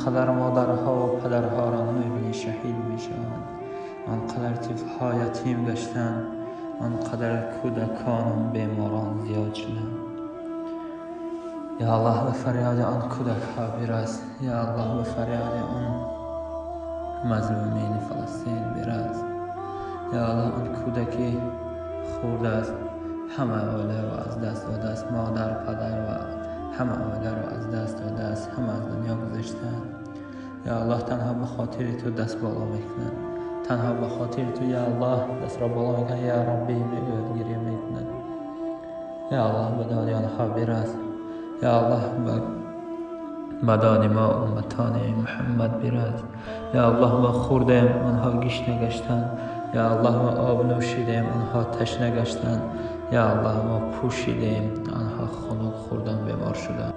آنقدر مادرها و پدرها را میبینی شهید میشوند، آنقدر طفلها یتیم گشتند، آنقدر کودکان و بیماران زیاد شدند. یا الله به فریاد آن کودکها برس، یا الله به فریاد آن مظلومین فلسطین برس. یا الله آن کودکی خورده است، همه عائله را از دست داده است، مادر پدر و همه عائله را از دست داده است، همه از دنیا گذشتند. یا الله تنها به خاطر تو دست بالا میکنند، تنها به خاطر تو یا الله دست را بالا میکنند، یا ربی میگوید گریه میکنند. یا الله به داد آنها برس، یا الله به داد ما امتان محمد برس. یا الله ما خوردیم آنها گشنه گشتند، یا الله ما آب نوشیدیم آنها تشنه گشتند، یا الله ما پوشیدیم آنها خنک خوردن بیمار شدند.